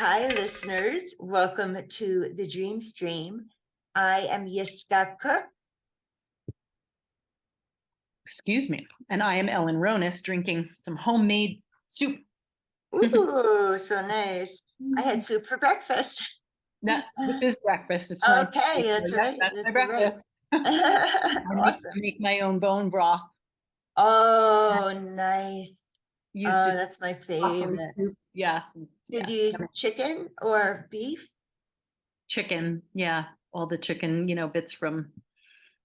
Hi, listeners. Welcome to the Dream Stream. I am Yiskah Cook. Excuse me. And I am Ellen Ronis drinking some homemade soup. Ooh, so nice. I had soup for breakfast. No, this is breakfast. It's Okay, 9:30. that's So yeah, right. that's my That's right. breakfast. I Awesome. make my own bone broth. Oh, nice. Used Oh, to that's my broccoli favorite. soup. Yes. Did Yeah. you use chicken or beef? Chicken. Yeah. All the chicken, bits from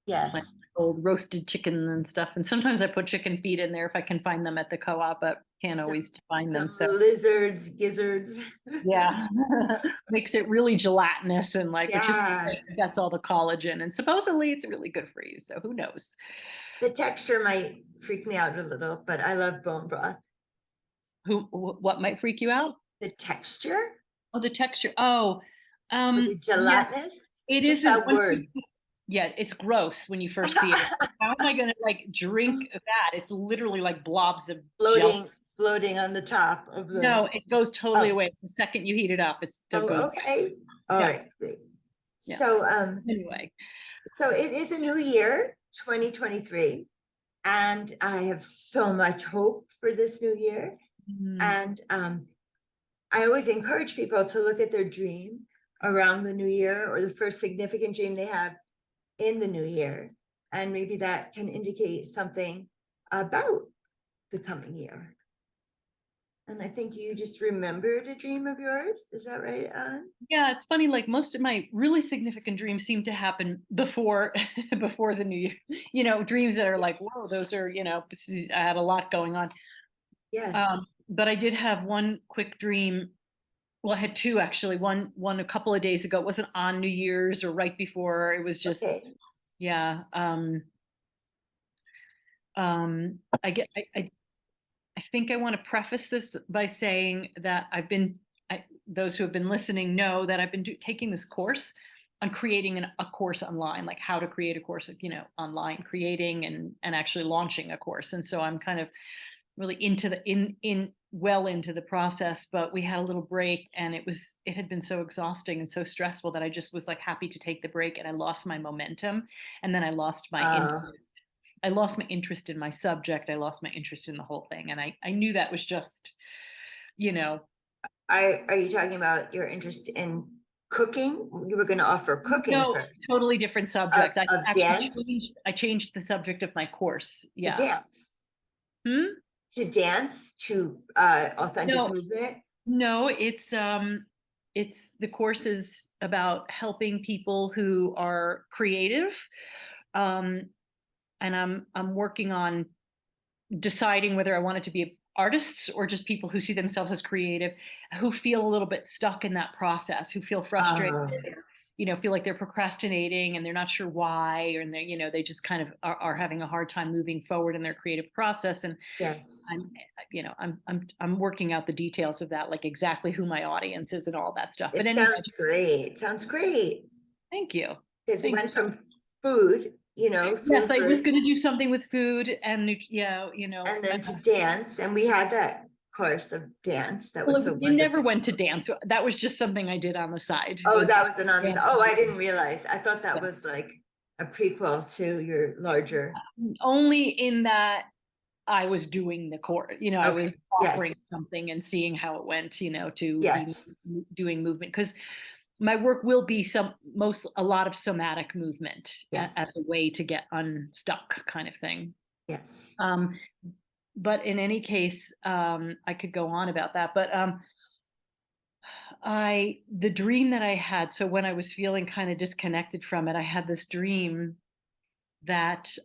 Yes. like old roasted chicken and stuff. And sometimes I put chicken feet in there if I can find them at the co-op, but can't always find them. Some So lizards, gizzards. yeah, makes it really gelatinous and which is Yeah. great 'cause that's all the collagen, and supposedly it's really good for you. So who knows? The texture might freak me out a little, but I love bone broth. What might freak you out? The texture Oh, the texture. Oh, or the yeah, gelatinous, it just isn't. that Once you, word. yeah, it's gross when you first see it. How am I gonna drink that? It's literally like blobs of gel. floating floating on the top of the No, it goes totally oh away. The second you heat it up, it goes. okay, all Yeah, right, great. yeah. So Anyway. so it is a new year, 2023, and I have so much hope for this new year. Mm. And I always encourage people to look at their dream around the new year, or the first significant dream they have in the new year, and maybe that can indicate something about the coming year. And I think you just remembered a dream of yours. Is that right, Ellen? Yeah, it's funny. Like most of my really significant dreams seem to happen before before the new year. Dreams that are like, whoa, those are, I had a lot going on. Yes. But I did have one quick dream. Well, I had two actually. One a couple of days ago. It wasn't on New Year's or right before. It was just, Okay. yeah. I get. I think I want to preface this by saying that those who have been listening know that I've been taking this course on creating a course online, like how to create a course, online, creating and actually launching a course. And so I'm kind of really into well into the process, but we had a little break and it had been so exhausting and so stressful that I just was like happy to take the break, and I lost my momentum, and then I lost my Uh, interest. I lost my interest in my subject. I lost my interest in the whole thing. And I knew that was just, you know, are you talking about your interest in cooking? You were going to offer cooking no, first, totally different subject. I of actually dance, changed the subject of my course. to Yeah. dance, Hmm? to authentic No, movement. no, it's the course is about helping people who are creative. Um, and I'm working on deciding whether I want it to be artists or just people who see themselves as creative, who feel a little bit stuck in that process, who feel frustrated, Uh, feel like they're procrastinating and they're not sure why, or they just kind of are having a hard time moving forward in their creative process. And yes. I'm, I'm working out the details of that, like exactly who my audience is and all that stuff. But It anyway, sounds great. Sounds great. thank you. Because it Thank went you. from food, Yes, food I was first, going to do something with food and and then to dance. And we had that course of dance. That was well, so it never wonderful. went to dance. That was just something I did on the side. Oh, Was that was an on this. dance. Oh, I didn't realize. I thought that Yeah. was like a prequel to your larger. Only in that I was doing the course. I Okay. was Yes. offering something and seeing how it went. To be Yes. doing movement, because my work will be a lot of somatic movement Yes. as a way to get unstuck, kind of thing. Yes. Um, but in any case, I could go on about that. But the dream that I had, so when I was feeling kind of disconnected from it, I had this dream that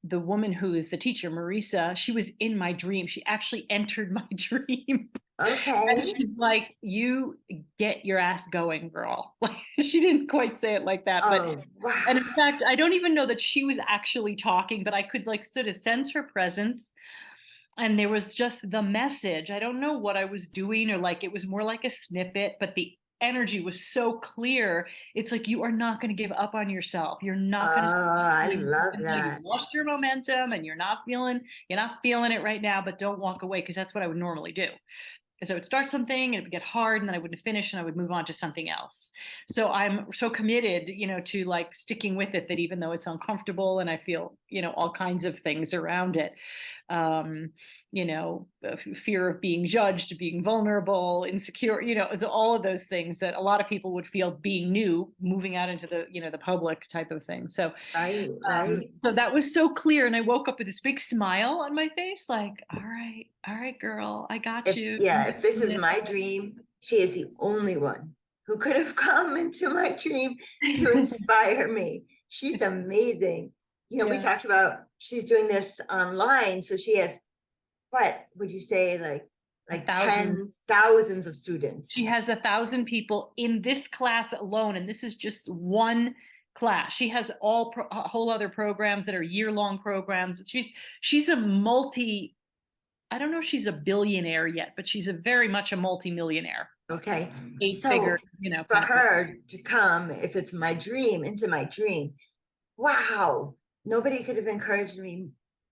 the woman who is the teacher, Marisa, she was in my dream. She actually entered my dream. And Okay. she's like, "You get your ass going, girl." Like, she didn't quite say it like that, but Oh, wow. and in fact, I don't even know that she was actually talking, but I could like sort of sense her presence. And there was just the message. I don't know what I was doing, or like it was more like a snippet, but the energy was so clear. It's like, you are not going to give up on yourself. You're Oh, not going to I you love that. lost your momentum and you're not feeling it right now, but don't walk away, because that's what I would normally do. I would start something and it would get hard and then I wouldn't finish and I would move on to something else. So I'm so committed, to like sticking with it, that even though it's uncomfortable and I feel, all kinds of things around it, um, fear of being judged, being vulnerable, insecure, is all of those things that a lot of people would feel being new, moving out into the, the public type of thing. So, Right, right. so that was so clear. And I woke up with this big smile on my face, like, all right, girl, I got you. If this is my dream, she is the only one who could have come into my dream to inspire me. She's amazing. We Yeah. talked about she's doing this online, so she has, what would you say, like tens, thousands of students. She has 1,000 people in this class alone, and this is just one class. She has whole other programs that are year-long programs. She's a multi. I don't know if she's a billionaire yet, but she's very much a multi-millionaire. Okay. Eight So figures, for her to come, if it's my dream, into my dream, wow, nobody could have encouraged me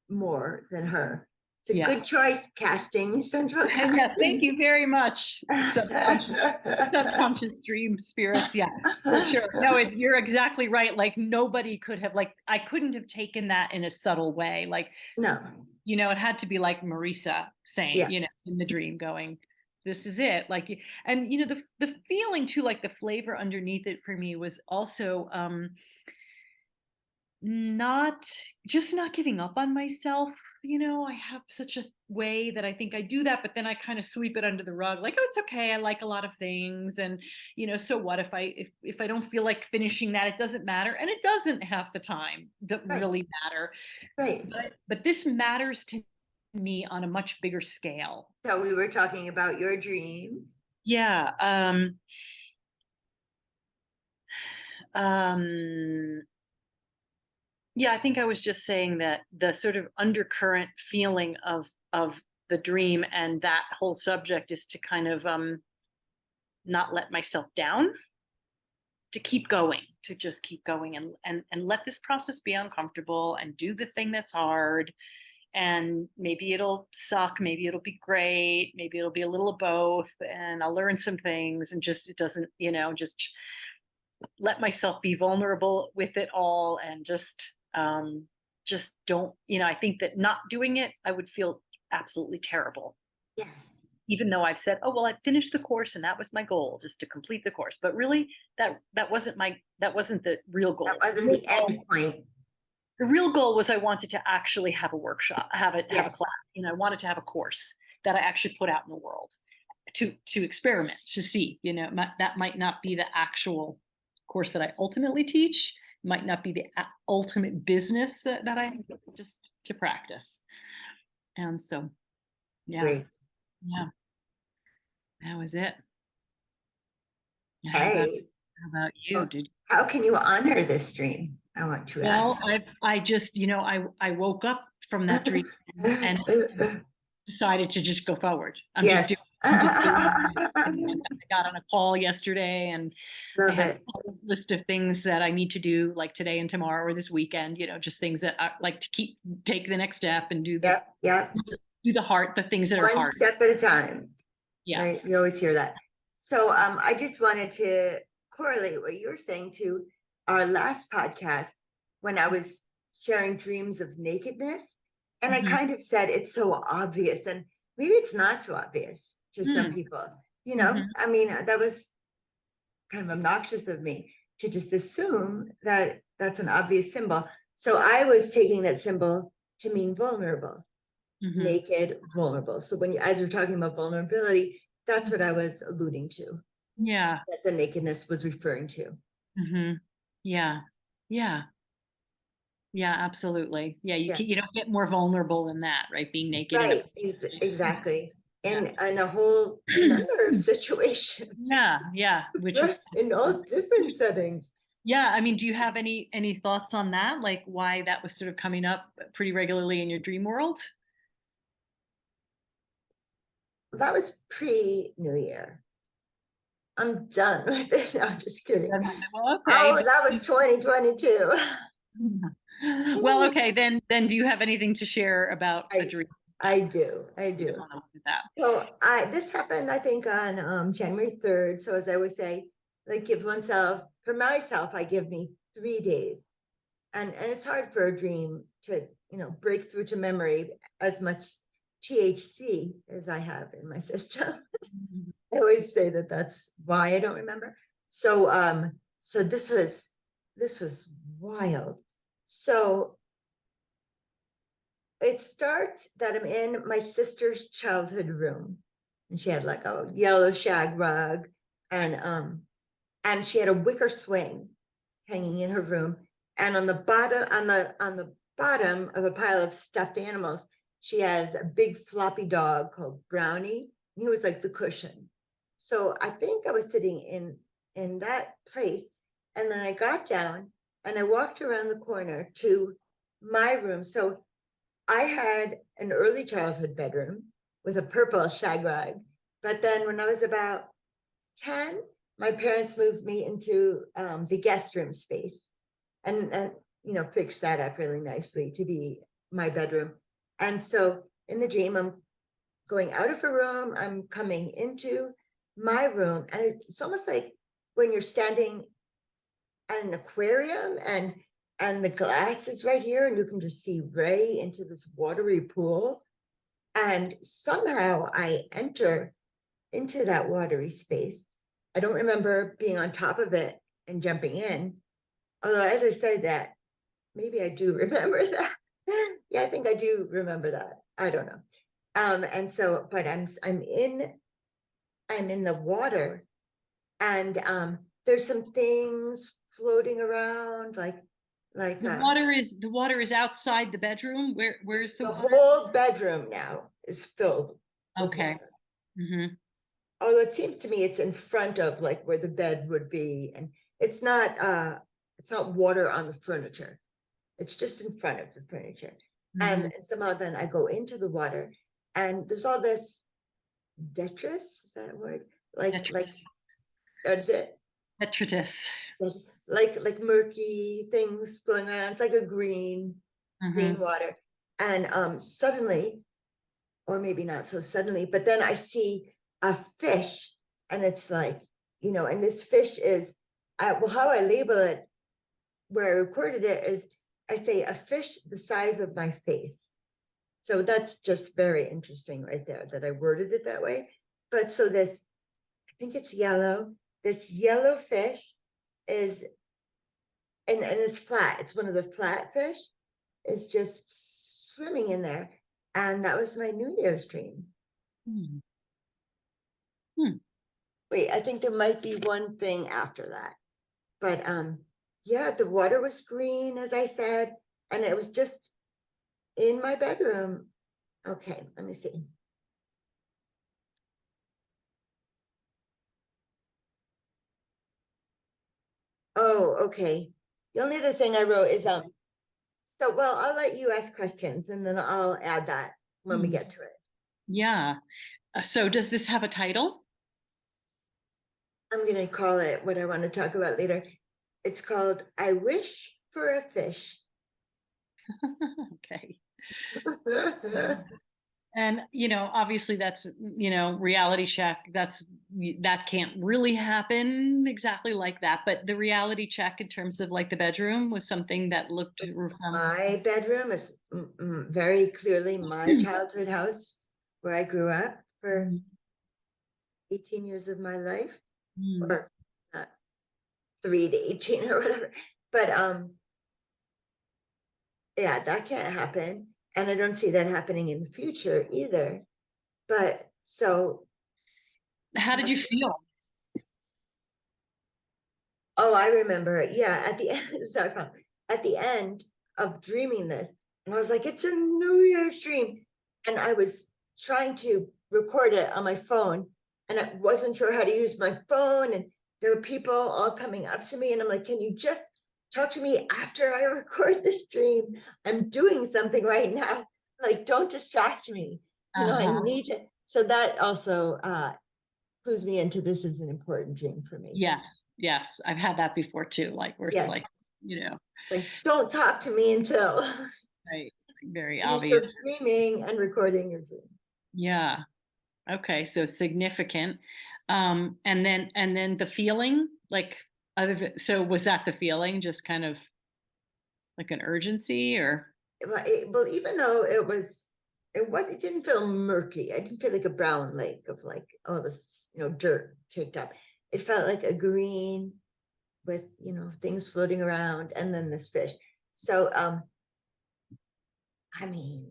more than her. It's a good choice, casting, central casting. Yeah, thank you very much. Subconscious dream spirits, yeah, for sure. No, you're exactly right. Like nobody could have, like, I couldn't have taken that in a subtle way. Like, no. It had to be like Marisa saying, in the dream going, this is it. Like, and the feeling too, like the flavor underneath it for me was also not giving up on myself. I have such a way that I think I do that, but then I kind of sweep it under the rug, like, oh, it's okay, I like a lot of things, and so what if I don't feel like finishing that? It doesn't matter, and it doesn't half the time really matter. Right. But this matters to me on a much bigger scale. So we were talking about your dream. Yeah. Yeah, I think I was just saying that the sort of undercurrent feeling of the dream and that whole subject is to kind of not let myself down, to keep going, to just keep going and let this process be uncomfortable and do the thing that's hard. And maybe it'll suck, maybe it'll be great, maybe it'll be a little of both, and I'll learn some things, and it doesn't, just let myself be vulnerable with it all, and just don't, I think that not doing it, I would feel absolutely terrible. Yes. Even though I've said, oh, well, I finished the course and that was my goal, just to complete the course. But really, that wasn't the real goal. That wasn't the end point. The real goal was I wanted to actually have a workshop, have a class. I wanted to have a course that I actually put out in the world to experiment, to see, that might not be the actual course that I ultimately teach, might not be the ultimate business that I just to practice. And so, yeah. Great. Yeah. That was it. Hey. How about you? How can you honor this dream? I want to ask. Well, I just, I woke up from that dream and decided to just go forward. I got on a call yesterday and I had a list of things that I need to do, like today and tomorrow or this weekend, just things that I like to take the next step and do the things that are hard. One step at a time. Yeah. Right? You always hear that. So I just wanted to correlate what you were saying to our last podcast when I was sharing dreams of nakedness. And I kind of said, it's so obvious, and maybe it's not so obvious to some people, I mean, that was kind of obnoxious of me to just assume that that's an obvious symbol. So I was taking that symbol to mean vulnerable, naked, vulnerable. So as we're talking about vulnerability, that's what I was alluding to. Yeah. That the nakedness was referring to. Yeah. Yeah. Yeah, absolutely. Yeah, you don't get more vulnerable than that, right? Being naked. Right, exactly. And in a whole number of situations. Yeah. Which is in all different settings. Yeah, I mean, do you have any thoughts on that? Like why that was sort of coming up pretty regularly in your dream world? That was pre-New Year. I'm done with it. No, I'm just kidding. Well, okay. Oh, that was 2022. Well, okay, then do you have anything to share about a dream? I do. I wanna look at that. So this happened, I think, on January 3rd. So as I always say, like give oneself, for myself, I give me 3 days. And it's hard for a dream to, break through to memory as much THC as I have in my system. I always say that that's why I don't remember. So this was wild. So it starts that I'm in my sister's childhood room, and she had like a yellow shag rug, and she had a wicker swing hanging in her room. And on the bottom of a pile of stuffed animals, she has a big floppy dog called Brownie, and he was like the cushion. So I think I was sitting in that place, and then I got down and I walked around the corner to my room. So I had an early childhood bedroom with a purple shag rug, but then when I was about 10, my parents moved me into the guest room space, and fixed that up really nicely to be my bedroom. And so in the dream, I'm going out of a room, I'm coming into my room, and it's almost like when you're standing at an aquarium and the glass is right here and you can just see right into this watery pool. And somehow I enter into that watery space. I don't remember being on top of it and jumping in. Although, as I said that, maybe I do remember that. Yeah, I think I do remember that. I don't know. And so, but I'm in the water, and there's some things floating around, like The water is outside the bedroom. Where's the the water? whole bedroom now is filled with Okay. water. Mm-hmm. Although it seems to me it's in front of like where the bed would be, and it's not water on the furniture. It's just in front of the furniture. Mm-hmm. And somehow then I go into the water, and there's all this detritus, is that a word? That's it. Detritus. Like murky things flowing around. It's like a green Mm-hmm. water. And suddenly, or maybe not so suddenly, but then I see a fish, and it's like, and this fish is, well, how I label it, where I recorded it, is I say a fish the size of my face. So that's just very interesting right there that I worded it that way. But so this, I think it's yellow, this yellow fish is, and it's flat. It's one of the flat fish, is just swimming in there. And that was my New Year's dream. Hmm. Hmm. Wait, I think there might be one thing after that. But yeah, the water was green, as I said, and it was just in my bedroom. Okay, let me see. Oh, okay. The only other thing I wrote is so well, I'll let you ask questions and then I'll add that when we get to it. Yeah. So does this have a title? I'm gonna call it what I want to talk about later. It's called I Wish for a Fish. Okay. And, obviously that's, reality check. That can't really happen exactly like that. But the reality check in terms of like the bedroom was something that looked. My bedroom is very clearly my childhood house where I grew up for 18 years of my life, or not 3 to 18 or whatever. But yeah, that can't happen. And I don't see that happening in the future either. But so How did you feel? oh, I remember it. Yeah, at the end, sorry, at the end of dreaming this, and I was like, it's a New Year's dream. And I was trying to record it on my phone, and I wasn't sure how to use my phone. And there were people all coming up to me, and I'm like, can you just talk to me after I record this dream? I'm doing something right now. Like, don't distract me. I need to. So that also clues me into this is an important dream for me. Yes. I've had that before too. Like where it's Yes. like, Like, don't talk to me until right. very And you're still obvious. dreaming and recording your dream. Yeah. Okay. So significant. And then the feeling, like so was that the feeling, just kind of like an urgency or? Well, even though it didn't feel murky. I didn't feel like a brown lake of like all this, dirt caked up. It felt like a green with, things floating around and then this fish. So, I mean,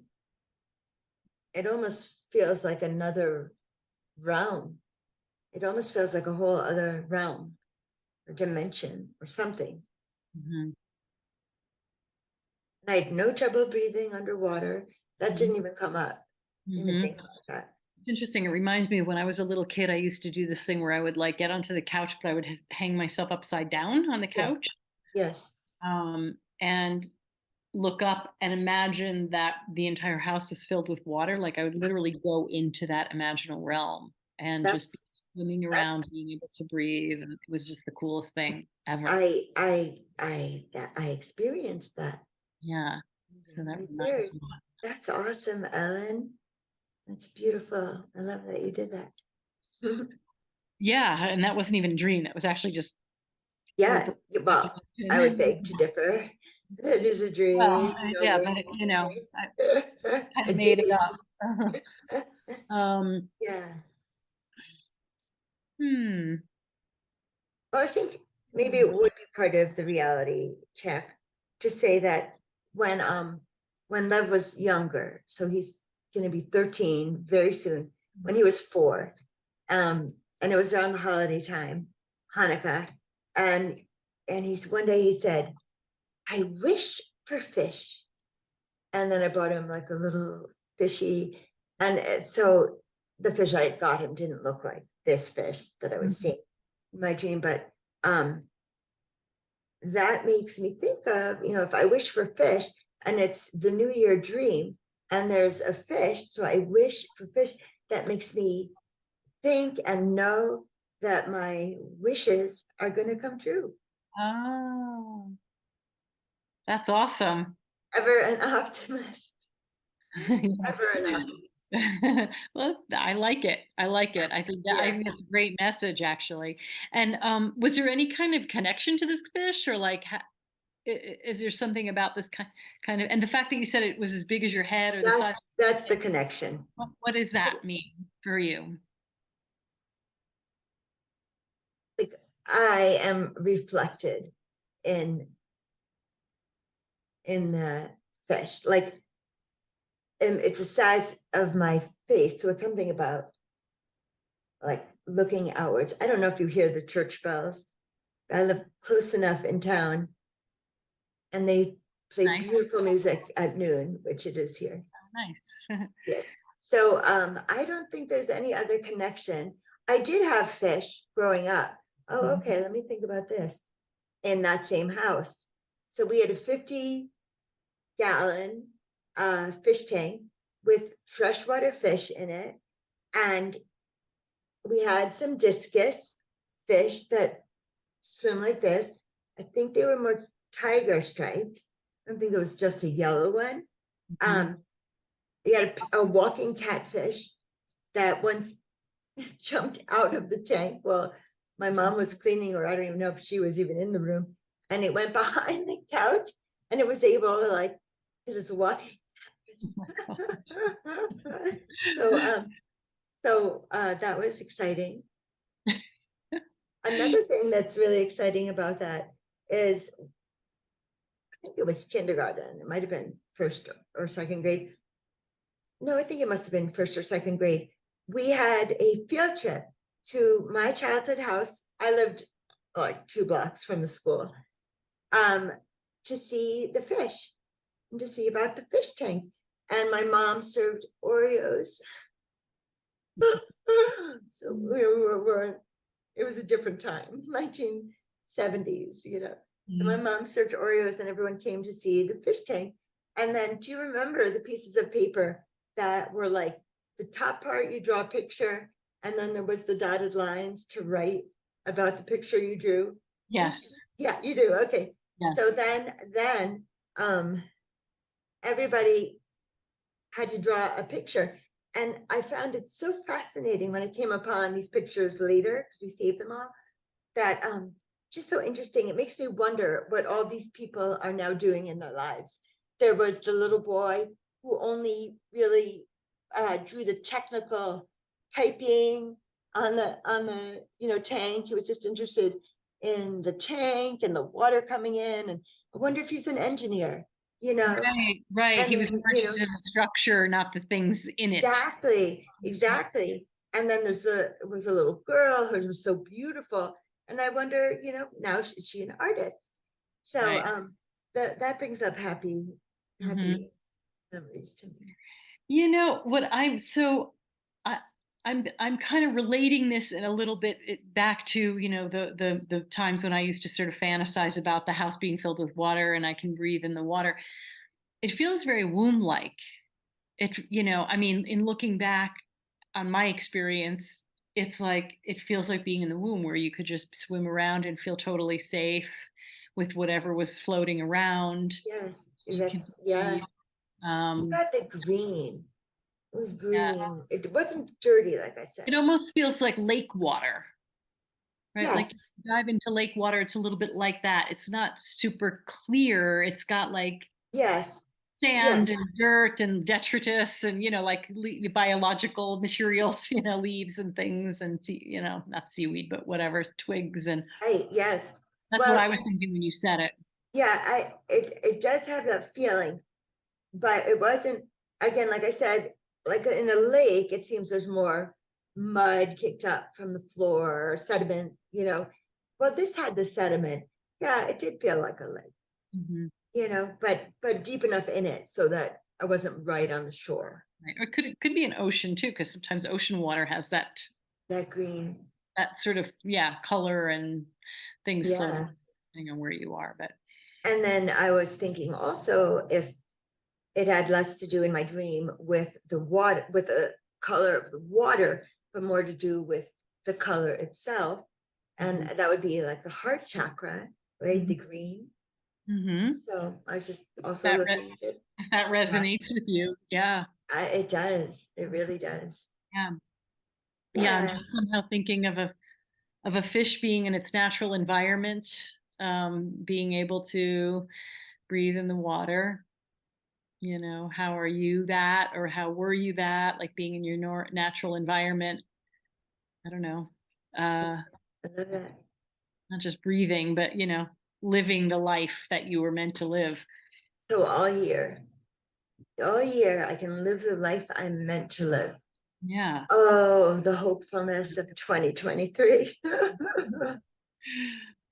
it almost feels like another realm. It almost feels like a whole other realm or dimension or something. Mhm. And I had no trouble breathing underwater. That didn't even come up. Didn't even Mhm. think about that. It's interesting. It reminds me of when I was a little kid, I used to do this thing where I would like get onto the couch, but I would hang myself upside down on the Yes, couch, yes. and look up and imagine that the entire house was filled with water. Like I would literally go into that imaginal realm and just be That's swimming that's around, being able to breathe. And it was just the coolest thing ever. I experienced that. Yeah. So that Right there. reminds me. That's awesome, Ellen. That's beautiful. I love that you did that. Yeah. And that wasn't even a dream. That was actually just Yeah, over. well, I would beg to differ. That is a Well, dream, yeah, most but I kind a of made it day. up. um, Yeah. hmm. Well, I think maybe it would be part of the reality check to say that when Lev was younger, so he's gonna be 13 very soon, when he was 4, and it was around the holiday time, Hanukkah, and he's one day he said, I wish for fish. And then I bought him like a little fishy. And so the fish I got him didn't look like this fish that I was seeing in my dream. But that makes me think of, if I wish for fish and it's the New Year dream and there's a fish, so I wish for fish, that makes me think and know that my wishes are going to come true. Oh, that's awesome. Ever an optimist. Ever Yes. an optimist. Well, I like it. I like it. I Yes. think it's a great message, actually. And was there any kind of connection to this fish, or like, is there something about this kind of? And the fact that you said it was as big as your head or the size. That's the connection. What does that mean for you? Like I am reflected in the fish. Like and it's the size of my face. So it's something about like looking outwards. I don't know if you hear the church bells. I live close enough in town and they play Nice, beautiful music at noon, which it is here. nice. Yes. So I don't think there's any other connection. I did have fish growing up. Oh, okay. Let me think about this. In that same house. So we had a 50-gallon fish tank with freshwater fish in it. And we had some discus fish that swim like this. I think they were more tiger striped. I don't think it was just a yellow one. Mhm. We had a walking catfish that once jumped out of the tank. Well, my mom was cleaning, or I don't even know if she was even in the room. And it went behind the couch and it was able to like, because it's walking. so that was exciting. Another thing that's really exciting about that is I think it was kindergarten. It might have been first or second grade. No, I think it must have been first or second grade. We had a field trip to my childhood house. I lived like 2 blocks from the school, um, to see the fish and to see about the fish tank. And my mom served Oreos. So it was a different time, 1970s, So my mom served Oreos and everyone came to see the fish tank. And then do you remember the pieces of paper that were like the top part, you draw a picture, and then there was the dotted lines to write about the picture you drew? Yes. Yeah, you do. Okay. Yes. So then everybody had to draw a picture. And I found it so fascinating when I came upon these pictures later, because we saved them all, that just so interesting. It makes me wonder what all these people are now doing in their lives. There was the little boy who only really drew the technical typing on the tank. He was just interested in the tank and the water coming in. And I wonder if he's an engineer, Right, right. and He was then, more interested in the structure, not the things in it. exactly. And then there was a little girl who was so beautiful. And I wonder, now is she an artist? So Right. that brings up happy Mhm. memories to me. What I I'm kind of relating this in a little bit back to, the times when I used to sort of fantasize about the house being filled with water and I can breathe in the water. It feels very womb-like. I mean, in looking back on my experience, it's like it feels like being in the womb where you could just swim around and feel totally safe with whatever was floating around. Yes, You can yeah. breathe. You Um, got the green. It was yeah. green. It wasn't dirty, like I It said. almost feels like lake water, right? Like Yes, dive into lake water, it's a little bit like that. It's not super clear. It's got like yes, sand yes. and dirt and detritus and like biological materials, leaves and things and not seaweed, but whatever, twigs, and Yes. that's what Well, I was thinking when you said it. yeah, it does have that feeling, but it wasn't, again, like I said, like in a lake, it seems there's more mud kicked up from the floor or sediment. Well, this had the sediment. Yeah, it did feel like a lake, Mhm. but deep enough in it so that I wasn't right on the shore. Right. Or it could be an ocean too, because sometimes ocean water has That green. that sort of, yeah, color and things floating Yeah. depending on where you are. But And then I was thinking also if it had less to do in my dream with the water, with the color of the water, but more to do with the color itself. And Mhm. that would be like the heart chakra, right? The Mhm. green. Mhm. So I was just also that looking at it. if that resonates with you, yeah. It does. It really does. Yeah. Yeah, I'm Yeah. just somehow thinking of a fish being in its natural environment, being able to breathe in the water. How are you that, or how were you that, like being in your natural environment? I don't know. Uh, I love that. Not just breathing, but living the life that you were meant to live. So all year, I can live the life I'm meant to live. Yeah. Oh, the hopefulness of 2023.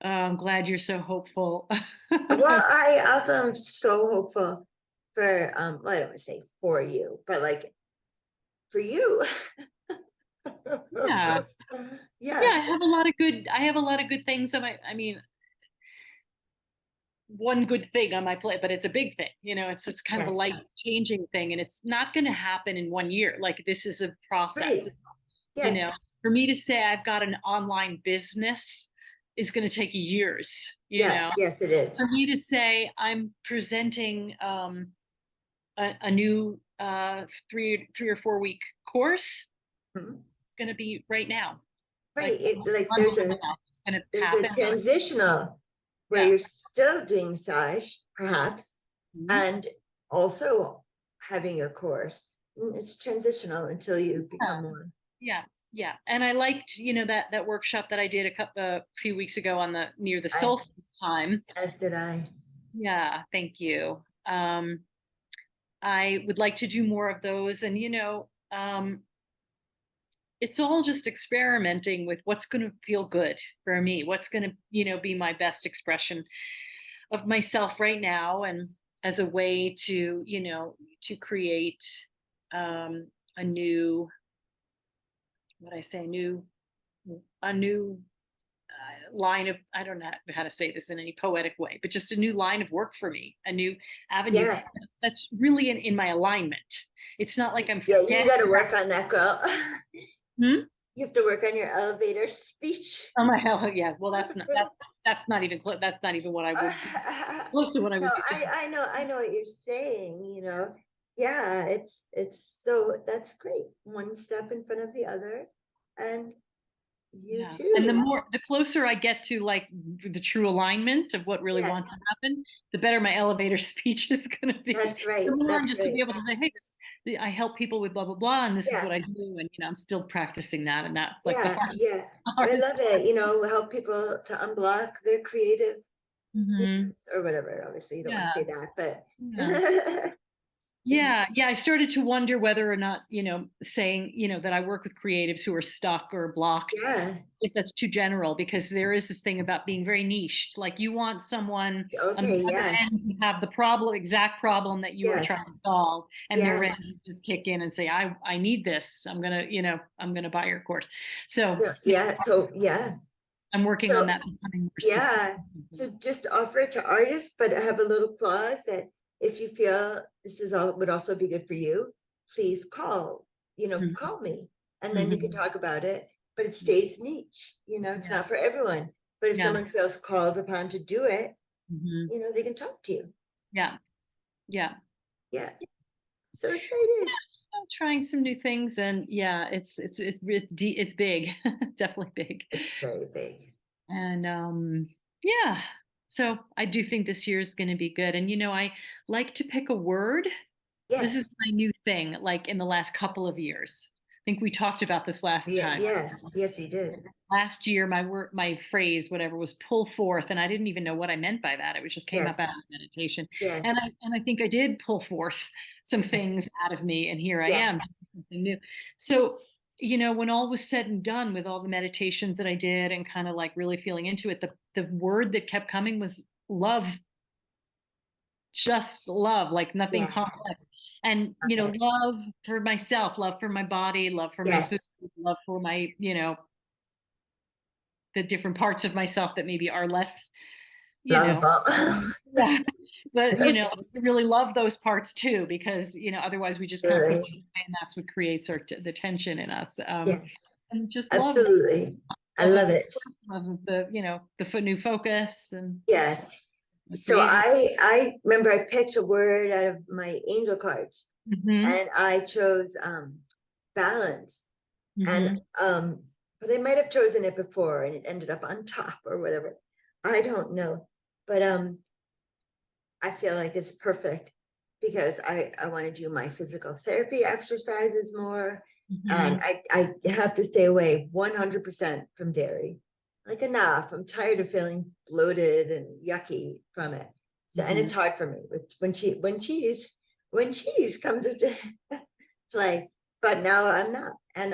I'm glad you're so hopeful. Well, I also am so hopeful for well, I don't want to say for you, but like for you. Yeah. Yeah, Yeah. I have a lot of good things on I mean, one good thing on my plate, but it's a big thing. It's just kind of a Yes. life changing thing, and it's not going to happen in 1 year. Like, this is a process. Right. You know, Yes. for me to say I've got an online business is going to take years. Yes. Yes, it is. For me to say I'm presenting a new 3 or 4 week course, Mhm. it's going to be right now, Right. like Like months from now. It's going to there's a happen. transitional where Yeah. you're still doing massage, perhaps, Mhm. and also having a course. It's transitional until you Yeah. become one. Yeah. Yeah. And I liked, that workshop that I did a few weeks ago on the near the As solstice time. as did I. Yeah. Thank you. I would like to do more of those. And, it's all just experimenting with what's going to feel good for me, what's going to, be my best expression of myself right now. And as a way to, to create a new, what I say, a new line of, I don't know how to say this in any poetic way, but just a new line of work for me, a new avenue Yes. that's really in my alignment. It's not like I'm Yeah, dead you got to set. work on that, girl. Hmm? You have to work on your elevator speech. Oh my hell, yes. Well, that's not even that's not even what I would close to what I No, would be saying. I know what you're saying, Yeah, it's so that's great. One step in front of the other, and you Yeah. And too. the closer I get to like the true alignment of what really Yes, wants to happen, the better my elevator speech is going to be. that's right. The more I'm That's just going to right. be able to say, hey, I help people with blah, blah, blah, and this is Yeah, what I do. And, I'm still practicing that. And that's like the yeah, hardest, yeah. the I hardest love it. Help people to unblock their creative part. needs or whatever. Obviously, you don't want to Yeah. say that, but Yeah. Yeah, yeah. I started to wonder whether or not, saying, that I work with creatives who are stuck or blocked, yeah. if that's too general, because there is this thing about being very niched. Like you want someone on the Okay. other Yes. end to have the exact problem that you are Yes. trying to solve, and they're ready Yes. to just kick in and say, I need this. I'm gonna buy your course. So Yeah. Yeah. So yeah. I'm working on So that, becoming more specific. yeah. So just offer it to artists, but have a little clause that if you feel this is all would also be good for you, please call, Mhm, call me. And then you can mhm. talk about it, but it stays niche. It's Yeah, not for everyone. But if yeah, someone feels called upon to do it, mhm, they can talk to you. yeah, yeah. Yeah. So excited. So trying some new things, and yeah, it's big, definitely big. It's very big. And yeah, so I do think this year is going to be good. And I like to pick a word. This is Yes. my new thing, like in the last couple of years. I think we talked about this last Yeah. time. Yes. Yes, we did. Last year, my phrase, whatever, was pull forth, and I didn't even know what I meant by that. It was just came Yes. up out of meditation, Yes. and I think I did pull forth some Yes. things out of me, and here I am, Yes. doing something new. So, when all was said and done with all the meditations that I did, and kind of like really feeling into it, the word that kept coming was love, just love, like nothing Yeah. complex. And Okay. love for myself, love for my body, love for my food, Yes. love for my the different parts of myself that maybe are less, you know, Lovable. yeah, but really love those parts too, because otherwise we just kind of push it Really. away, and that's what creates the tension in us. Yes. And just Absolutely. I love of love the it. love of the new focus and Yes. the So creating. I remember I picked a word out of my angel cards Hmm. and I chose balance. And Hmm. but I might have chosen it before and it ended up on top or whatever. I don't know. But I feel like it's perfect because I want to do my physical therapy exercises more. And Hmm. I have to stay away 100% from dairy. Like enough. I'm tired of feeling bloated and yucky from it. So and Hmm. it's hard for me when cheese comes into play. But now I'm not. And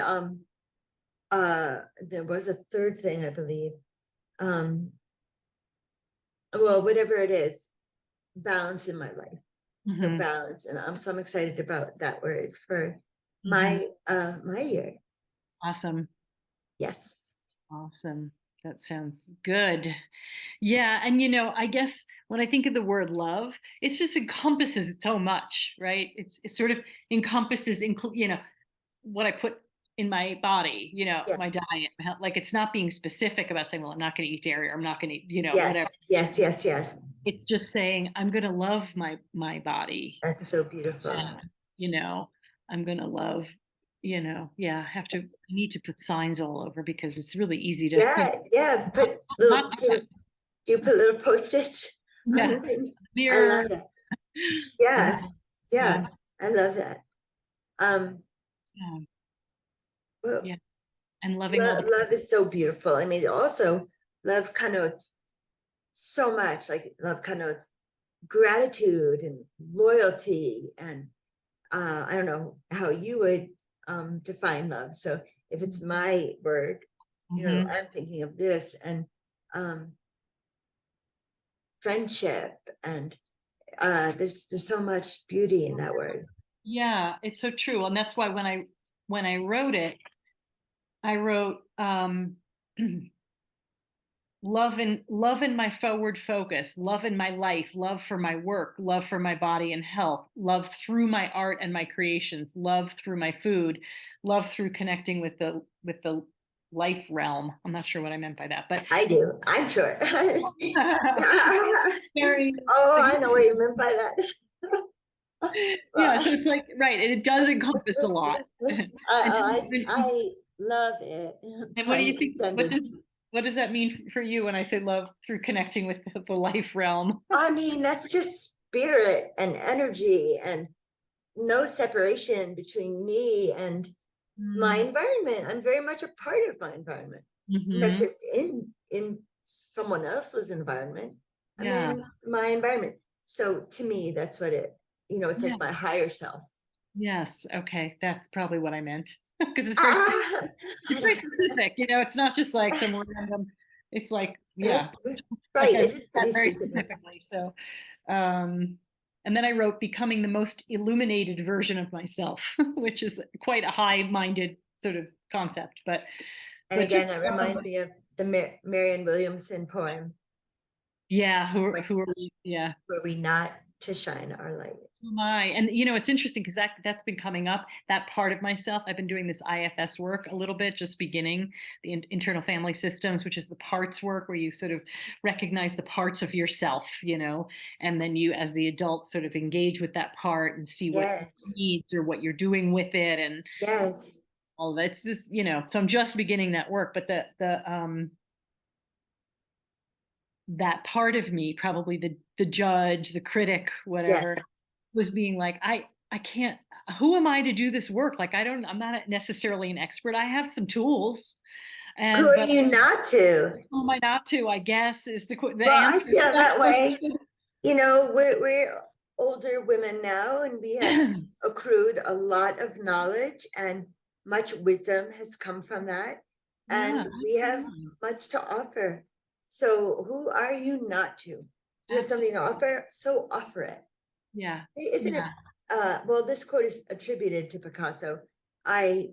there was a third thing I believe. Um well, whatever it is, balance in my life. So Hmm. balance, and I'm excited about that word for Hmm. my year. Awesome. Yes. Awesome. That sounds good. Yeah, and I guess when I think of the word love, it just encompasses so much, right? It sort of encompasses what I put in my body, Yes. my diet. Like it's not being specific about saying, well, I'm not going to eat dairy, or I'm not going to eat, Yes. whatever. Yes. Yes. Yes. It's just saying I'm going to love my body. That's so beautiful. And, I'm going to love, yeah, I need to put signs all over because it's really easy to Yeah. Yeah. Put not little do that. do you put little post-its Yeah, on things? I mirror. love that. Yeah, Yeah. yeah, Yeah. I love that. Um yeah, well, yeah. And loving all the love is so beautiful. I mean, also love connotes so much. Like love connotes gratitude and loyalty and I don't know how you would define love. So if it's my word, Mhm. I'm thinking of this and um, friendship and there's so much beauty in that word. Yeah, it's so true. And that's why when I wrote it, I wrote love in my forward focus, love in my life, love for my work, love for my body and health, love through my art and my creations, love through my food, love through connecting with the life realm. I'm not sure what I meant by that, but I do, I'm sure. very Oh, I know what significant. you meant by that. Yeah, so it's like, right, and it does encompass a lot. And I love it. and what do Pun you think, extended. what does that mean for you when I say love through connecting with the life realm? I mean, that's just spirit and energy and no separation between me and my Mm. environment. I'm very much a part of my environment, not Mhm. just in someone else's environment. I'm Yeah, in my environment. So to me, that's what it's yeah, like my higher self. yes, okay, that's probably what I meant. Because it's very Ah, I it's very don't specific, it's not just like some random, it's like, know. yeah, like Right, I it meant is that pretty very specific. specifically. So, and then I wrote becoming the most illuminated version of myself, which is quite a high-minded sort of concept, And but just again, that reminds me of the Marianne Williamson poem, yeah, where, who are we? Yeah. were we not to shine our light? Oh my, and it's interesting because that's been coming up. That part of myself, I've been doing this IFS work a little bit, just beginning the internal family systems, which is the parts work where you sort of recognize the parts of yourself, and then you, as the adult, sort of engage with that part and see what it Yes, needs or what you're doing with it, and yes, all of that. It's just, so I'm just beginning that work, but the that part of me, probably the judge, the critic, whatever, yes. was being like, I can't, who am I to do this work? Like, I'm not necessarily an expert. I have some tools, Who are but you not to? who am I not to, I guess, is the Well, I answer to feel that that way. question. We're older women now, and we have accrued a lot of knowledge, and much wisdom has come from that. Yeah, And we have absolutely. much to offer. So who are you not to? You have something to Absolutely. offer, so offer it. Yeah. Isn't it? Yeah. Well, this quote is attributed to Picasso. I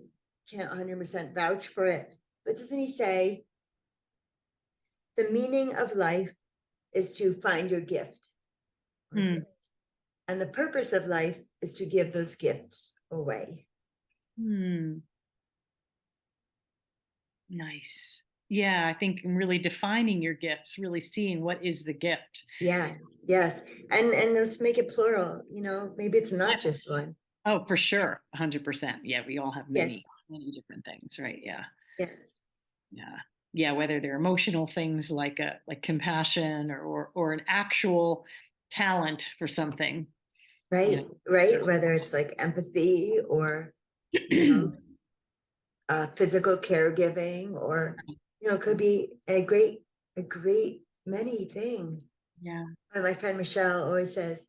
can't 100% vouch for it, but doesn't he say, the meaning of life is to find your gift or Hmm. gift, and the purpose of life is to give those gifts away. Hmm. Nice. Yeah, I think really defining your gifts, really seeing what is the gift. Yeah, yes. And let's make it plural, maybe it's not Yes. just one. Oh, for sure. 100%. Yeah, we all have Yes, many different things, right? Yeah. yes, Yeah. Yeah, whether they're emotional things like like compassion or an actual talent for something, you right. Whether it's like empathy or, you know. know, physical caregiving, or, it could be a great many things. Yeah. And my friend Michelle always says,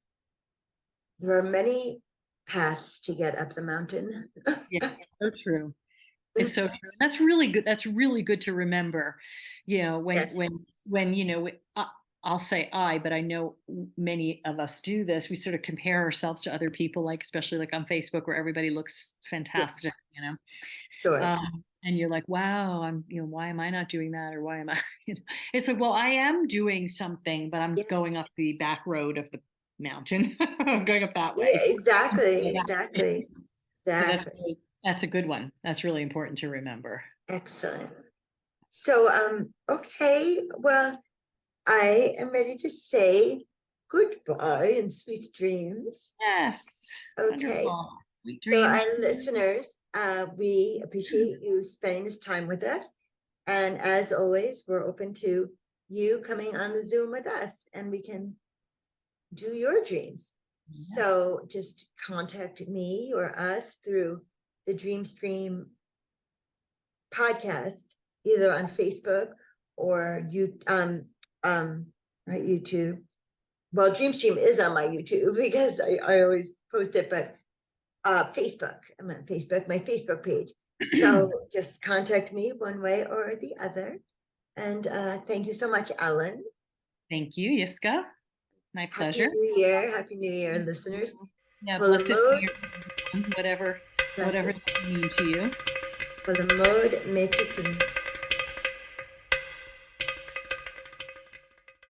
there are many paths to get up the mountain. Yeah. So true. It's so true. That's really good. That's really good to remember. Yes, When I'll say but I know many of us do this. We sort of compare ourselves to other people, like especially like on Facebook, where everybody looks yes, fantastic. sure. And you're like, wow, why am I not doing that, or why am I? It's like, well, I am doing something, but I'm Yes. going up the back road of the mountain. I'm going up that Yeah, way. exactly, exactly, So exactly. that's a good one. That's really important to remember. Excellent. So, okay, well, I am ready to say goodbye and sweet dreams. Yes. Okay, Wonderful. Sweet so dreams. our listeners, we appreciate you spending this time with us. And as always, we're open to you coming on the Zoom with us, and we can do your dreams. Yeah. So just contact me or us through the Dream Stream podcast, either on Facebook or right, YouTube. Well, Dreamstream is on my YouTube because I always post it, but Facebook, I'm on Facebook, my Facebook page. So just contact me one way or the other. And thank you so much, Ellen. Thank you, Yiskah. My Happy pleasure. New Year. Happy New Year, listeners. Yeah, Well, the blessed New mode, Year, everyone, whatever bless it. that may mean to you. Well, the mode, Metukin.